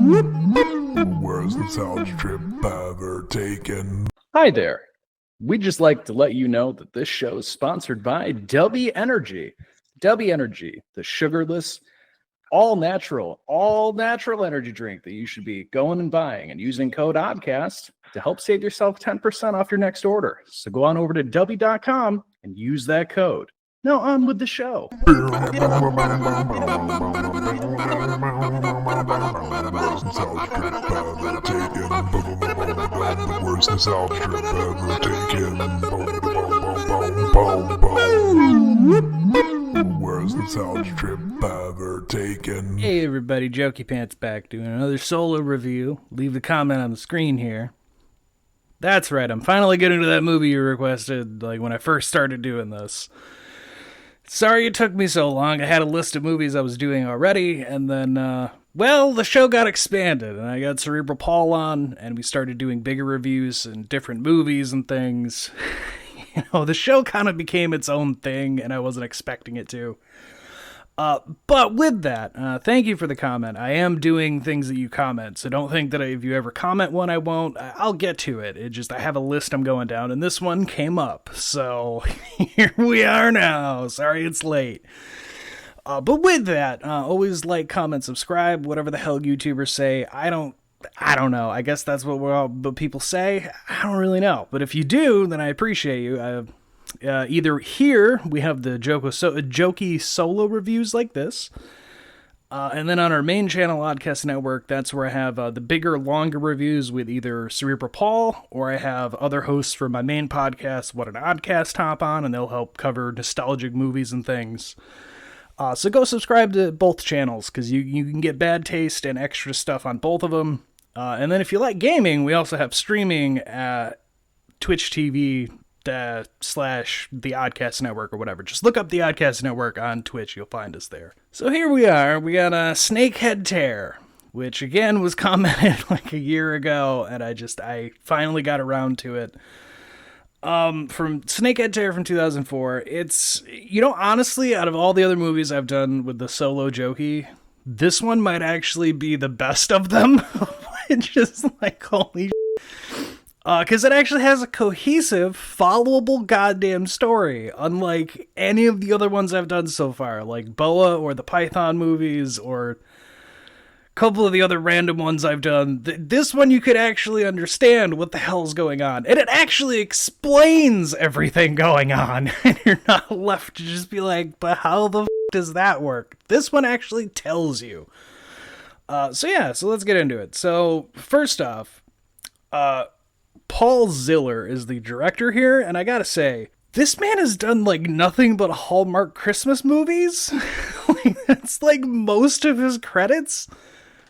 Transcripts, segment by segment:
Where's the sound trip ever taken? Hi there. We'd just like to let you know that this show is sponsored by W Energy. W Energy, the sugarless, all natural energy drink that you should be going and buying and using code Oddcast to help save yourself 10% off your next order. So go on over to W.com and use that code. Now on with the show. Where's the sound trip ever taken? Where's the sound trip ever taken? Where's the sound trip ever taken? Hey everybody, Jokey Pants back doing another solo review. Leave a comment on the screen here. That's right, I'm finally getting to that movie you requested, like when I first started doing this. Sorry it took me so long. I had a list of movies I was doing already, and then, the show got expanded, and I got Cerebral Paul on, and we started doing bigger reviews and different movies and things. The show kind of became its own thing, and I wasn't expecting it to. But with that, thank you for the comment. I am doing things that you comment, so don't think that if you ever comment one, I won't. I'll get to it. I have a list I'm going down, and this one came up. So here we are now. Sorry it's late. But with that, always like, comment, subscribe, whatever the hell YouTubers say. I don't know. I guess that's what people say. I don't really know. But if you do, then I appreciate you. Either here, we have the Jokey solo reviews like this, and then on our main channel, Oddcast Network, that's where I have the bigger, longer reviews with either Cerebral Paul, or I have other hosts for my main podcast, What an Oddcast, hop on, and they'll help cover nostalgic movies and things. So go subscribe to both channels, because you can get bad taste and extra stuff on both of them. And then if you like gaming, we also have streaming at Twitch TV / the Oddcast Network or whatever. Just look up the Oddcast Network on Twitch, you'll find us there. So here we are, we got a Snakehead Tear, which again was commented like a year ago, and I finally got around to it. From Snakehead Tear from 2004, it's, honestly, out of all the other movies I've done with the solo Jokey, this one might actually be the best of them. It's just like, holy shit. Because it actually has a cohesive, followable goddamn story, unlike any of the other ones I've done so far, like Boa or the Python movies, or a couple of the other random ones I've done. This one you could actually understand what the hell's going on, and it actually explains everything going on, and you're not left to just be like, but how the f*** does that work? This one actually tells you. So let's get into it. So, first off, Paul Ziller is the director here, and I gotta say, this man has done, nothing but Hallmark Christmas movies. That's, most of his credits.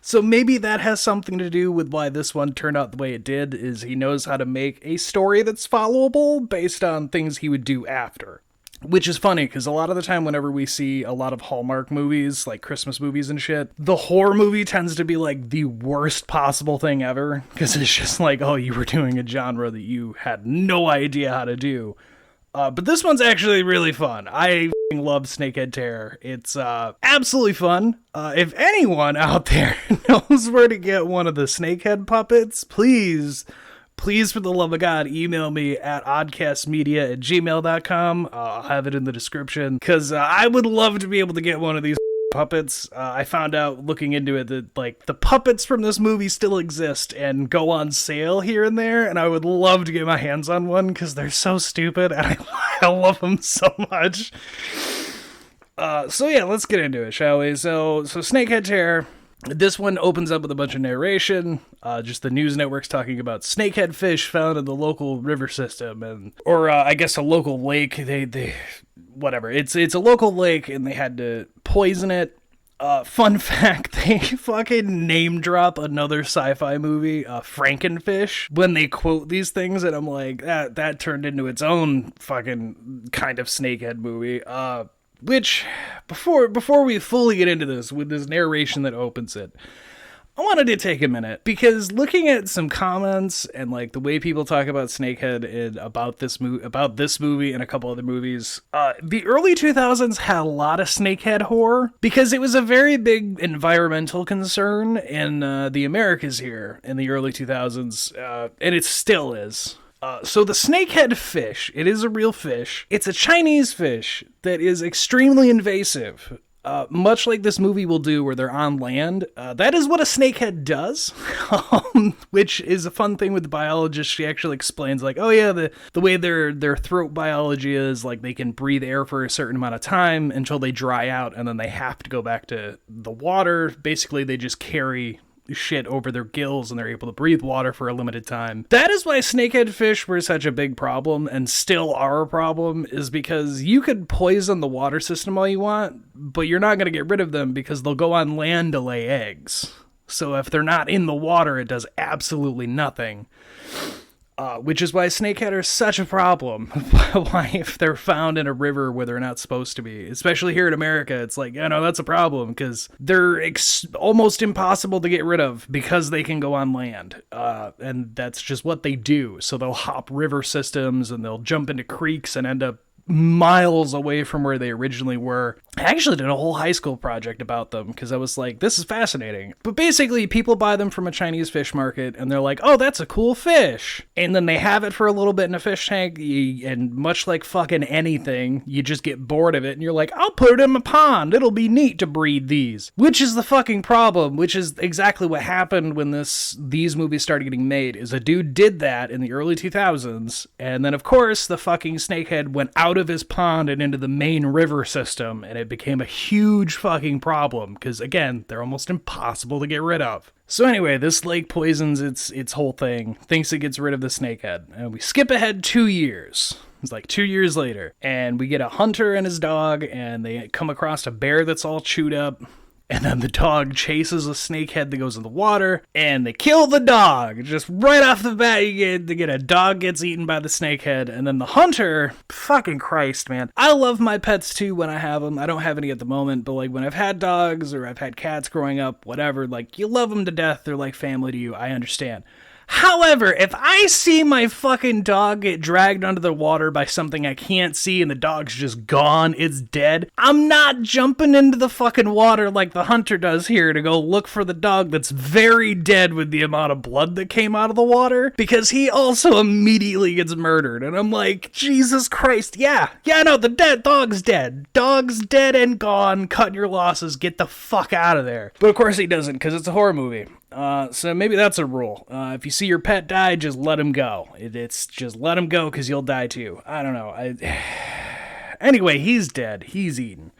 So maybe that has something to do with why this one turned out the way it did, is he knows how to make a story that's followable based on things he would do after. Which is funny, because a lot of the time whenever we see a lot of Hallmark movies, like Christmas movies and shit, the horror movie tends to be, the worst possible thing ever, because it's just oh, you were doing a genre that you had no idea how to do. But this one's actually really fun. I love Snakehead Terror. It's absolutely fun. If anyone out there knows where to get one of the Snakehead puppets, please, for the love of God, email me at oddcastmedia@gmail.com. I'll have it in the description, because I would love to be able to get one of these puppets. I found out looking into it that, the puppets from this movie still exist and go on sale here and there, and I would love to get my hands on one, because they're so stupid, and I love them so much. Let's get into it, shall we? So Snakehead Terror. This one opens up with a bunch of narration, just the news networks talking about snakehead fish found in the local river system, or I guess a local lake. Whatever. It's a local lake, and they had to poison it. Fun fact, they fucking name drop another sci-fi movie, Frankenfish, when they quote these things, and I'm like, that turned into its own fucking kind of snakehead movie. Which, before we fully get into this, with this narration that opens it, I wanted to take a minute because looking at some comments and like the way people talk about Snakehead and about this movie and a couple other movies, the early 2000s had a lot of Snakehead horror because it was a very big environmental concern in the Americas here in the early 2000s, and it still is. So the snakehead fish, it is a real fish. It's a Chinese fish that is extremely invasive. Much like this movie will do where they're on land. That is what a snakehead does, which is a fun thing with the biologist. She actually explains like, oh yeah, the way their throat biology is, like they can breathe air for a certain amount of time until they dry out and then they have to go back to the water. Basically, they just carry shit over their gills and they're able to breathe water for a limited time. That is why snakehead fish were such a big problem and still are a problem, is because you could poison the water system all you want, but you're not going to get rid of them because they'll go on land to lay eggs. So if they're not in the water, it does absolutely nothing. Which is why snakehead are such a problem. Why if they're found in a river where they're not supposed to be, especially here in America, it's like, that's a problem because they're almost impossible to get rid of because they can go on land. And that's just what they do. So they'll hop river systems and they'll jump into creeks and end up miles away from where they originally were. I actually did a whole high school project about them because I was like, this is fascinating. But basically, people buy them from a Chinese fish market and they're like, oh, that's a cool fish. And then they have it for a little bit in a fish tank, and much like fucking anything, you just get bored of it and you're like, I'll put it in a pond. It'll be neat to breed these. Which is the fucking problem, which is exactly what happened when these movies started getting made, is a dude did that in the early 2000s, and then of course the fucking snakehead went out of his pond and into the main river system, and it became a huge fucking problem because, again, they're almost impossible to get rid of. So anyway, this lake poisons its whole thing, thinks it gets rid of the snakehead, and we skip ahead 2 years. It's like 2 years later, and we get a hunter and his dog, and they come across a bear that's all chewed up. And then the dog chases a snakehead that goes in the water, and they kill the dog. Just right off the bat, you get a dog gets eaten by the snakehead, and then the hunter, fucking Christ, man. I love my pets too when I have them. I don't have any at the moment, but like when I've had dogs or I've had cats growing up, whatever, like you love them to death. They're like family to you. I understand. However, if I see my fucking dog get dragged under the water by something I can't see and the dog's just gone, it's dead, I'm not jumping into the fucking water like the hunter does here to go look for the dog that's very dead with the amount of blood that came out of the water, because he also immediately gets murdered. And I'm like, Jesus Christ, the dog's dead. Dog's dead and gone. Cut your losses. Get the fuck out of there. But of course he doesn't, because it's a horror movie. So maybe that's a rule. If you see your pet die, just let him go. It's just let him go because you'll die too. I don't know. Anyway, he's dead. He's eaten.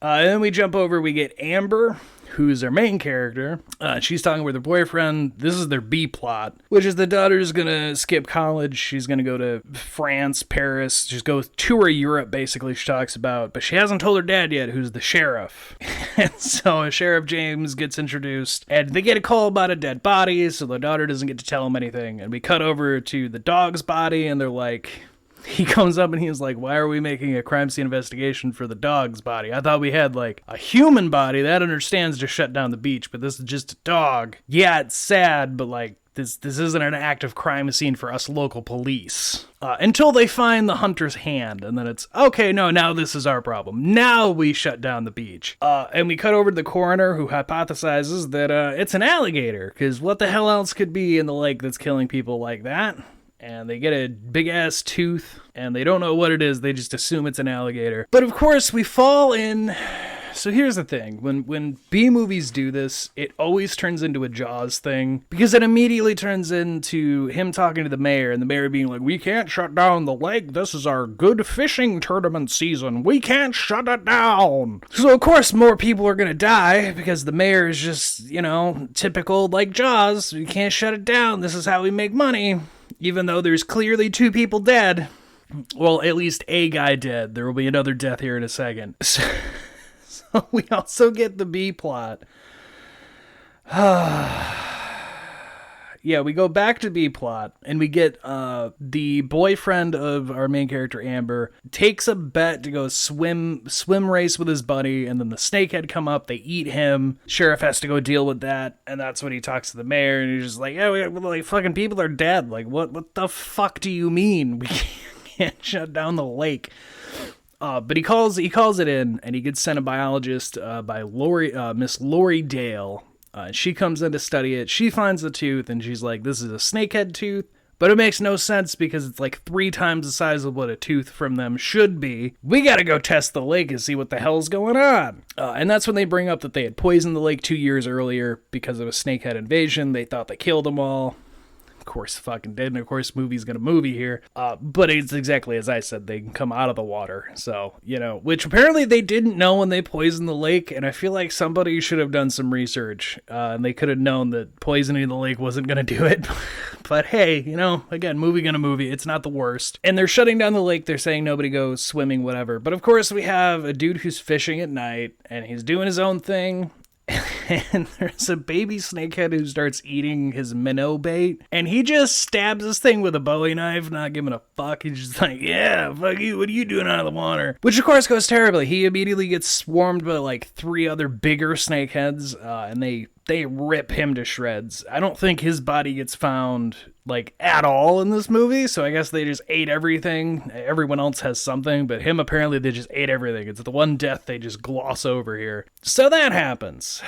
And then we jump over. We get Amber, who's our main character. She's talking with her boyfriend. This is their B plot, which is the daughter's gonna skip college. She's gonna go to France, Paris. Just go tour Europe, basically, she talks about. But she hasn't told her dad yet, who's the sheriff. And so Sheriff James gets introduced, and they get a call about a dead body, so the daughter doesn't get to tell him anything. And we cut over to the dog's body, and they're like... He comes up and he's like, why are we making a crime scene investigation for the dog's body? I thought we had, like, a human body that understands to shut down the beach, but this is just a dog. Yeah, it's sad, but, like, this isn't an active crime scene for us local police. Until they find the hunter's hand, and then it's, okay, no, now this is our problem. Now we shut down the beach. And we cut over to the coroner, who hypothesizes that it's an alligator, because what the hell else could be in the lake that's killing people like that? And they get a big-ass tooth, and they don't know what it is. They just assume it's an alligator. But, of course, we fall in... So here's the thing. When B-movies do this, it always turns into a Jaws thing, because it immediately turns into him talking to the mayor, and the mayor being like, we can't shut down the lake. This is our good fishing tournament season. We can't shut it down. So, of course, more people are going to die, because the mayor is just, typical, like Jaws. We can't shut it down. This is how we make money. Even though there's clearly 2 people dead. Well, at least a guy dead. There will be another death here in a second. So we also get the B plot. Yeah, we go back to B plot, and we get the boyfriend of our main character Amber takes a bet to go swim race with his buddy, and then the Snakehead come up, they eat him. Sheriff has to go deal with that, and that's when he talks to the mayor, and he's just like, yeah, like fucking people are dead. Like what the fuck do you mean we can't shut down the lake? But he calls it in, and he gets sent a biologist by Miss Lori Dale. She comes in to study it. She finds the tooth, and she's like, this is a snakehead tooth. But it makes no sense because it's like 3 times the size of what a tooth from them should be. We gotta go test the lake and see what the hell's going on. And that's when they bring up that they had poisoned the lake 2 years earlier because of a snakehead invasion. They thought they killed them all. Of course, fucking did, and of course, movie's gonna movie here. But it's exactly as I said, they can come out of the water. So, which apparently they didn't know when they poisoned the lake, and I feel like somebody should have done some research, and they could have known that poisoning the lake wasn't gonna do it. But hey, again, movie gonna movie, it's not the worst. And they're shutting down the lake, they're saying nobody goes swimming, whatever. But of course, we have a dude who's fishing at night, and he's doing his own thing. And there's a baby snakehead who starts eating his minnow bait, and he just stabs this thing with a Bowie knife, not giving a fuck. He's just like, yeah, fuck you, what are you doing out of the water? Which of course goes terribly. He immediately gets swarmed by like 3 other bigger snakeheads, and they rip him to shreds. I don't think his body gets found like at all in this movie, so I guess they just ate everything. Everyone else has something, but him apparently they just ate everything. It's the one death they just gloss over here. So that happens.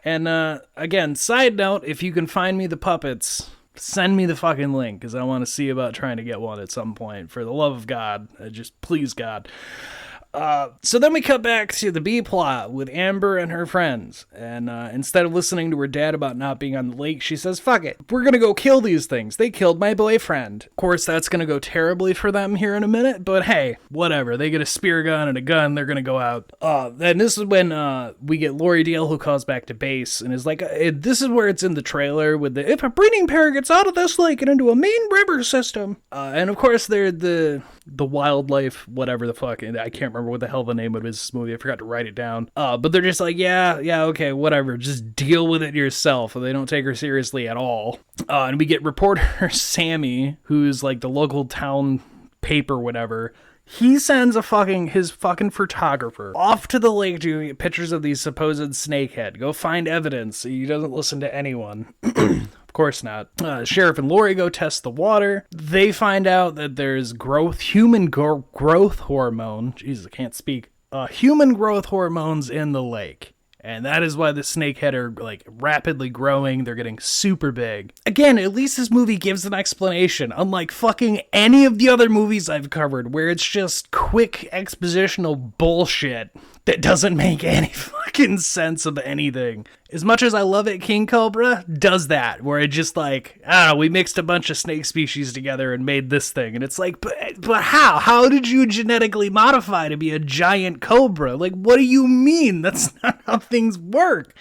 And again, side note, if you can find me the puppets, send me the fucking link, because I want to see about trying to get one at some point. For the love of God, just please God. So then we cut back to the B plot with Amber and her friends, and instead of listening to her dad about not being on the lake, she says, fuck it, we're gonna go kill these things. They killed my boyfriend. Of course, that's gonna go terribly for them here in a minute, but hey, whatever. They get a spear gun and a gun, they're gonna go out. Then this is when we get Lori Dale, who calls back to base and is like, this is where it's in the trailer with the, if a breeding pair gets out of this lake and into a main river system. And of course, they're the wildlife, whatever the fuck, I can't remember what the hell the name of this movie, I forgot to write it down, but they're just like, yeah, okay, whatever, just deal with it yourself. They don't take her seriously at all. And we get reporter Sammy, who's like the local town paper, whatever. He sends his fucking photographer off to the lake to get pictures of these supposed snakehead. Go find evidence. He doesn't listen to anyone. Of course not. Sheriff and Lori go test the water. They find out that there's human growth hormone. Jesus, I can't speak. Human growth hormones in the lake. And that is why the snakehead are like rapidly growing. They're getting super big. Again, at least this movie gives an explanation, unlike fucking any of the other movies I've covered, where it's just quick expositional bullshit that doesn't make any fucking sense of anything. As much as I love it, King Cobra does that, where it just like, I don't know, we mixed a bunch of snake species together and made this thing. And it's like, but how? How did you genetically modify to be a giant cobra? Like, what do you mean? That's not how things work.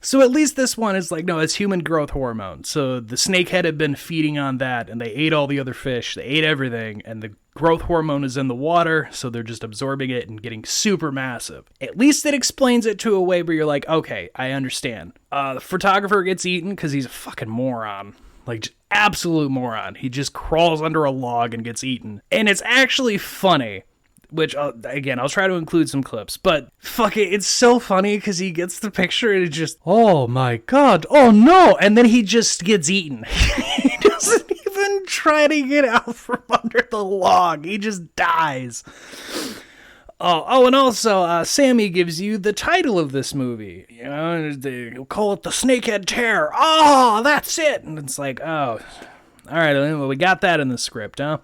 So at least this one is like, no, it's human growth hormone. So the snakehead had been feeding on that, and they ate all the other fish. They ate everything, and the growth hormone is in the water, so they're just absorbing it and getting super massive. At least it explains it to a way where you're like, okay, I understand. The photographer gets eaten because he's a fucking moron. Like, just absolute moron. He just crawls under a log and gets eaten. And it's actually funny. Which, again, I'll try to include some clips, but fuck it, it's so funny because he gets the picture and it's just, oh my god, oh no, and then he just gets eaten. He doesn't even try to get out from under the log, he just dies. Oh, and also, Sammy gives you the title of this movie, they call it The Snakehead Terror. Oh, that's it! And it's like, oh, alright, well, we got that in the script, huh?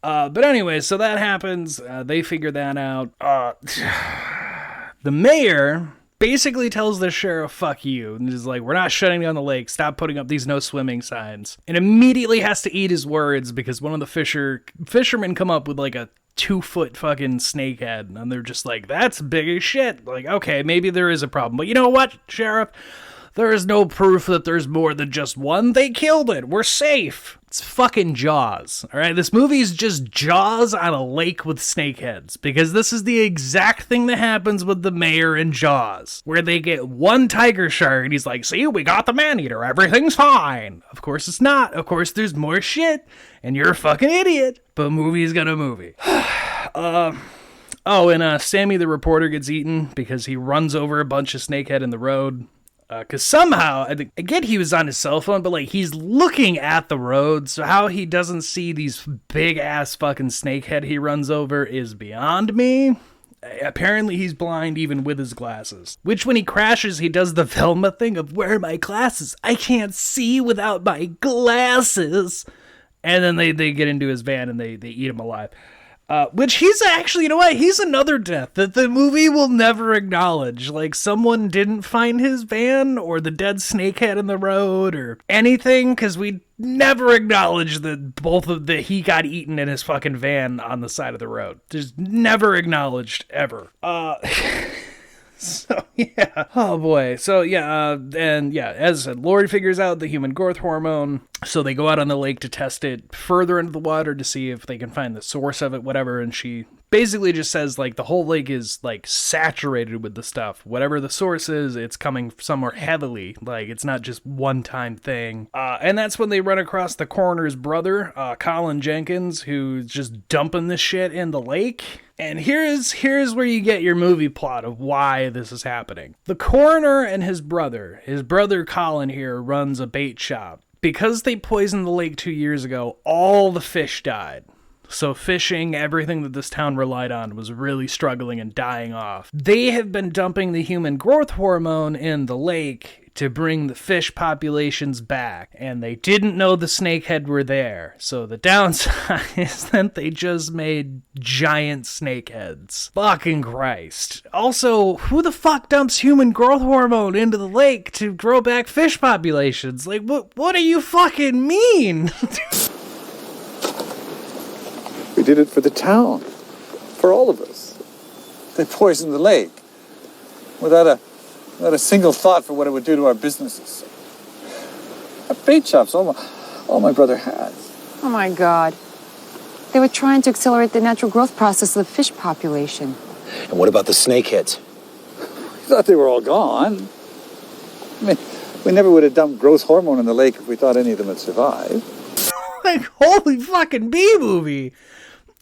But anyway, so that happens. They figure that out. The mayor basically tells the sheriff, fuck you. And is like, we're not shutting down the lake. Stop putting up these no swimming signs. And immediately has to eat his words because one of the fishermen come up with like a 2-foot fucking snakehead. And they're just like, that's big as shit. Like, okay, maybe there is a problem. But you know what, sheriff? There is no proof that there's more than just one. They killed it. We're safe. It's fucking Jaws, all right? This movie is just Jaws on a lake with snakeheads, because this is the exact thing that happens with the mayor in Jaws, where they get one tiger shark and he's like, see, we got the man-eater, everything's fine. Of course it's not. Of course there's more shit, and you're a fucking idiot, but movie's gonna movie. Sammy the reporter gets eaten because he runs over a bunch of snakehead in the road. Because somehow, again, he was on his cell phone, but like he's looking at the road, so how he doesn't see these big ass fucking snakehead he runs over is beyond me. Apparently he's blind even with his glasses. Which when he crashes, he does the Velma thing of, where are my glasses? I can't see without my glasses. And then they get into his van and they eat him alive. Which he's actually, you know what? He's another death that the movie will never acknowledge. Like, someone didn't find his van or the dead snakehead in the road or anything, because we never acknowledge that he got eaten in his fucking van on the side of the road. Just never acknowledged ever. So, yeah. Oh, boy. So, yeah, as I said, Lori figures out the human growth hormone, so they go out on the lake to test it further into the water to see if they can find the source of it, whatever, and she basically just says, like, the whole lake is, like, saturated with the stuff. Whatever the source is, it's coming somewhere heavily. Like, it's not just one-time thing. And that's when they run across the coroner's brother, Colin Jenkins, who's just dumping this shit in the lake. And here's where you get your movie plot of why this is happening. The coroner and his brother Colin here, runs a bait shop. Because they poisoned the lake 2 years ago, all the fish died. So fishing, everything that this town relied on, was really struggling and dying off. They have been dumping the human growth hormone in the lake to bring the fish populations back, and they didn't know the snakehead were there. So the downside is that they just made giant snakeheads. Fucking Christ. Also, who the fuck dumps human growth hormone into the lake to grow back fish populations? Like, what do you fucking mean? We did it for the town, for all of us. They poisoned the lake without a single thought for what it would do to our businesses. A bait shop's all my brother has. Oh my God. They were trying to accelerate the natural growth process of the fish population. And what about the snakeheads? We thought they were all gone. I mean, we never would have dumped growth hormone in the lake if we thought any of them had survived. Like, holy fucking B-movie.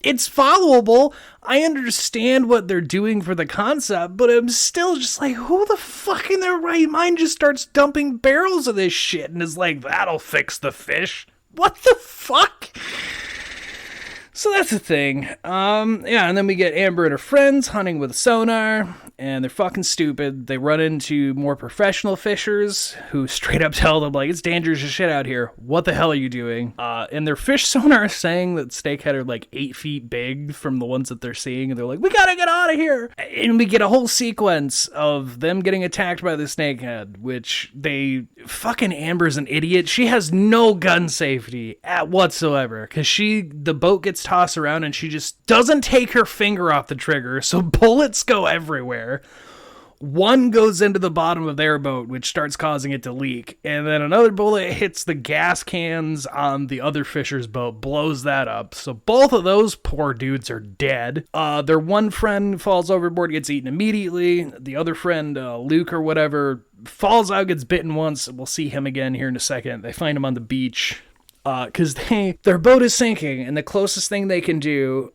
It's followable. I understand what they're doing for the concept, but I'm still just like, who the fuck in their right mind just starts dumping barrels of this shit and is like, that'll fix the fish? What the fuck? So that's the thing. And then we get Amber and her friends hunting with sonar, and they're fucking stupid. They run into more professional fishers who straight up tell them, like, it's dangerous as shit out here. What the hell are you doing? And their fish sonar is saying that snakehead are like 8 feet big from the ones that they're seeing, and they're like, we gotta get out of here. And we get a whole sequence of them getting attacked by the snakehead, which fucking Amber's an idiot. She has no gun safety whatsoever, because the boat gets tossed around and she just doesn't take her finger off the trigger, so bullets go everywhere. One goes into the bottom of their boat, which starts causing it to leak, and then another bullet hits the gas cans on the other fisher's boat, blows that up. So both of those poor dudes are dead. Their one friend falls overboard, gets eaten immediately. The other friend, Luke or whatever, falls out, gets bitten once. We'll see him again here in a second. They find him on the beach because their boat is sinking, and the closest thing they can do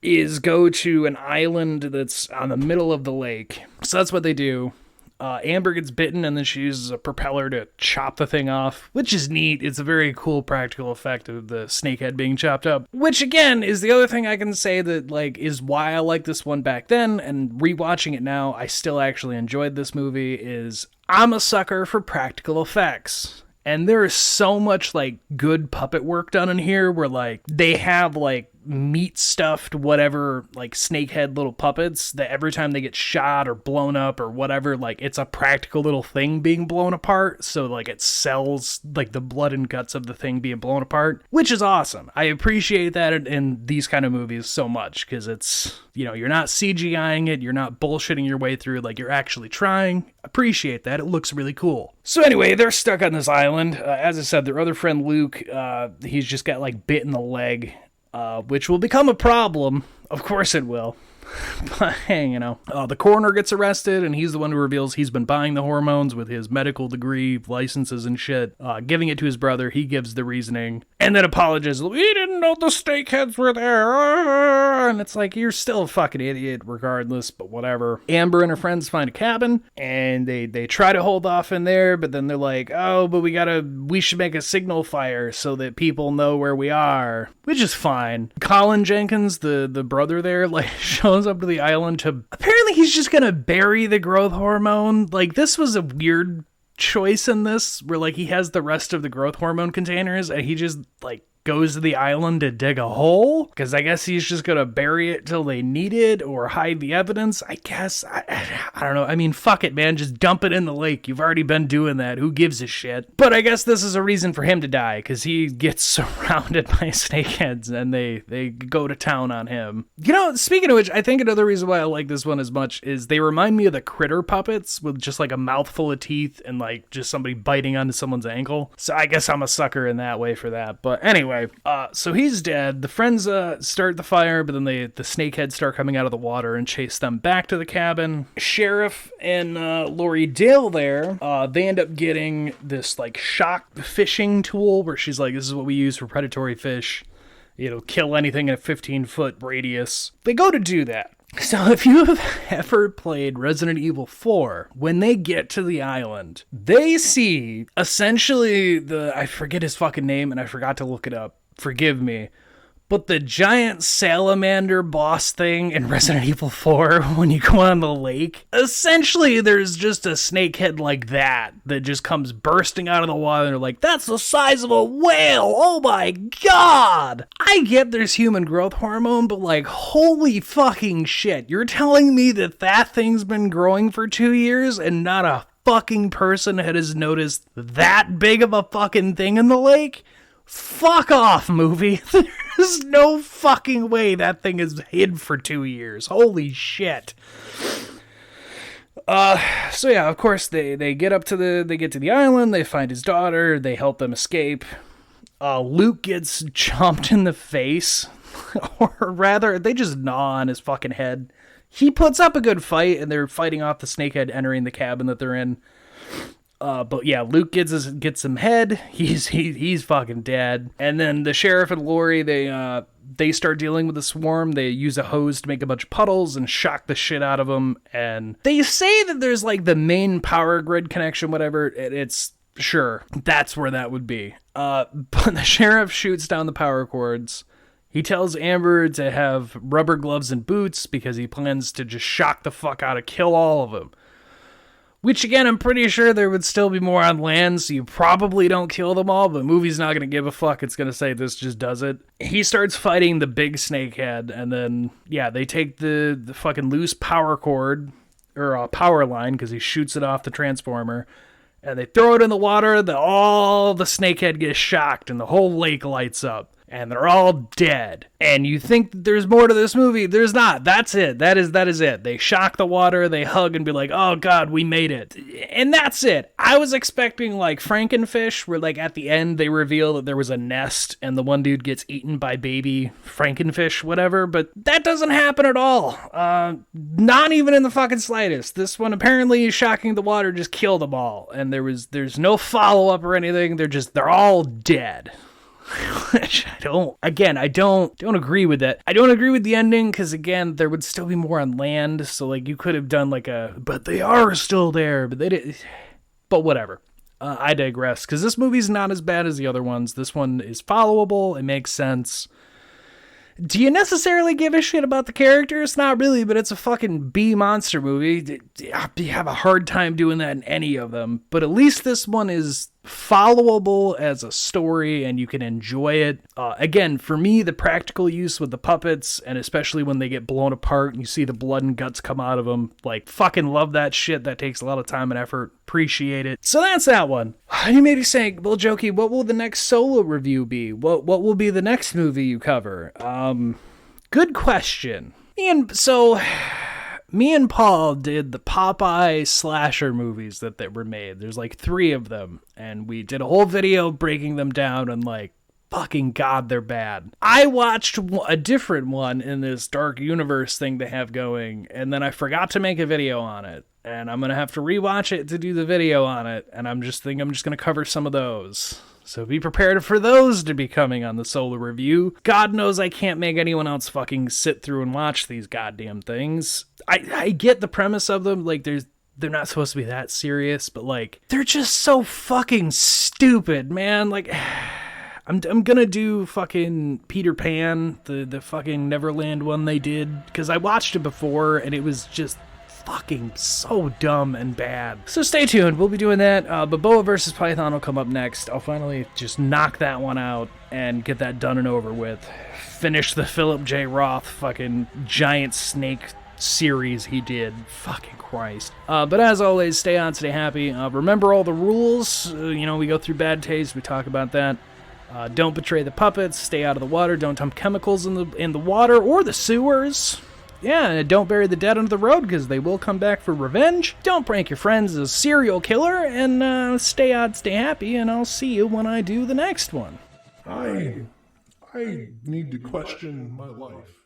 is go to an island that's on the middle of the lake. So that's what they do. Amber gets bitten, and then she uses a propeller to chop the thing off, which is neat. It's a very cool practical effect of the snakehead being chopped up, which again is the other thing I can say that like is why I liked this one back then, and rewatching it now, I still actually enjoyed this movie. Is I'm a sucker for practical effects. And there is so much like good puppet work done in here where like they have like meat stuffed whatever, like snakehead little puppets that every time they get shot or blown up or whatever, like it's a practical little thing being blown apart. So like it sells like the blood and guts of the thing being blown apart, which is awesome. I appreciate that in these kind of movies so much because it's, you're not CGIing it. You're not bullshitting your way through. Like you're actually trying. Appreciate that. It looks really cool. So anyway, they're stuck on this island. As I said, their other friend Luke, he's just got like bit in the leg, which will become a problem. Of course it will. But hey, the coroner gets arrested, and he's the one who reveals he's been buying the hormones with his medical degree, licenses and shit, giving it to his brother. He gives the reasoning, and then apologizes. We didn't know the snakeheads were there. And it's like, you're still a fucking idiot regardless, but whatever. Amber and her friends find a cabin, and they try to hold off in there, but then they're like, oh, but we should make a signal fire so that people know where we are, which is fine. Colin Jenkins, the brother there, like, shows up to the island to, apparently he's just gonna bury the growth hormone. Like, this was a weird choice in this, where like he has the rest of the growth hormone containers and he just like goes to the island to dig a hole, because I guess he's just gonna bury it till they need it or hide the evidence. I guess I don't know. I mean, fuck it, man, just dump it in the lake. You've already been doing that. Who gives a shit? But I guess this is a reason for him to die, because he gets surrounded by snakeheads and they go to town on him. Speaking of which, I think another reason why I like this one as much is they remind me of the Critter puppets with just like a mouthful of teeth and like just somebody biting onto someone's ankle. So I guess I'm a sucker in that way for that. But anyway, so he's dead. The friends start the fire, but then the snakeheads start coming out of the water and chase them back to the cabin. Sheriff and Lori Dale there, they end up getting this like shock fishing tool where she's like, this is what we use for predatory fish. It'll kill anything in a 15-foot radius. They go to do that. So if you have ever played Resident Evil 4, when they get to the island, they see essentially I forget his fucking name and I forgot to look it up. Forgive me. But the giant salamander boss thing in Resident Evil 4, when you go on the lake, essentially there's just a snakehead like that just comes bursting out of the water. And they're like, that's the size of a whale! Oh my god! I get there's human growth hormone, but like, holy fucking shit. You're telling me that thing's been growing for 2 years and not a fucking person has noticed that big of a fucking thing in the lake? Fuck off, movie. There's no fucking way that thing is hid for 2 years. Holy shit. So yeah, of course they get to the island, they find his daughter, they help them escape. Luke gets chomped in the face, or rather, they just gnaw on his fucking head. He puts up a good fight, and they're fighting off the snakehead entering the cabin that they're in. But yeah, Luke gets some head. He's fucking dead. And then the sheriff and Lori, they start dealing with the swarm. They use a hose to make a bunch of puddles and shock the shit out of them. And they say that there's like the main power grid connection, whatever. It's sure that's where that would be. But the sheriff shoots down the power cords. He tells Amber to have rubber gloves and boots because he plans to just shock the fuck out of, kill all of them. Which, again, I'm pretty sure there would still be more on land, so you probably don't kill them all, but movie's not going to give a fuck. It's going to say this just does it. He starts fighting the big snakehead, and then, yeah, they take the fucking loose power cord, or power line, because he shoots it off the transformer, and they throw it in the water. All the snakehead gets shocked, and the whole lake lights up. And they're all dead. And you think that there's more to this movie? There's not. That's it. That is it. They shock the water, they hug and be like, oh god, we made it. And that's it. I was expecting like Frankenfish, where like at the end they reveal that there was a nest and the one dude gets eaten by baby Frankenfish, whatever, but that doesn't happen at all. Not even in the fucking slightest. This one apparently shocking the water just killed them all. And there's no follow-up or anything. They're all dead. Which I don't agree with that. I don't agree with the ending because, again, there would still be more on land. So, like, you could have done like but they are still there, but they did. But whatever. I digress because this movie's not as bad as the other ones. This one is followable. It makes sense. Do you necessarily give a shit about the characters? Not really, but it's a fucking B monster movie. You have a hard time doing that in any of them, but at least this one is followable as a story and you can enjoy it. Again, for me, the practical use with the puppets, and especially when they get blown apart and you see the blood and guts come out of them, like, fucking love that shit. That takes a lot of time and effort. Appreciate it. So that's that one. You may be saying, well, Jokey, what will the next solo review be? What will be the next movie you cover? Good question. Me and Paul did the Popeye slasher movies that were made. There's like 3 of them, and we did a whole video breaking them down, and like, fucking God, they're bad. I watched a different one in this dark universe thing they have going, and then I forgot to make a video on it, and I'm gonna have to rewatch it to do the video on it, and I'm just gonna cover some of those. So be prepared for those to be coming on the solo review. God knows I can't make anyone else fucking sit through and watch these goddamn things. I get the premise of them, like they're not supposed to be that serious, but like they're just so fucking stupid, man. Like I'm gonna do fucking Peter Pan, the fucking Neverland one they did, because I watched it before and it was just fucking so dumb and bad. So stay tuned, we'll be doing that. But Boa vs. Python will come up next. I'll finally just knock that one out and get that done and over with. Finish the Philip J. Roth fucking giant snake series he did. Fucking Christ. But as always, stay on, stay happy. Remember all the rules. We go through bad taste, we talk about that. Don't betray the puppets, stay out of the water, don't dump chemicals in the water or the sewers. Yeah, don't bury the dead under the road because they will come back for revenge. Don't prank your friends as a serial killer, and stay out, stay happy, and I'll see you when I do the next one. I need to question my life.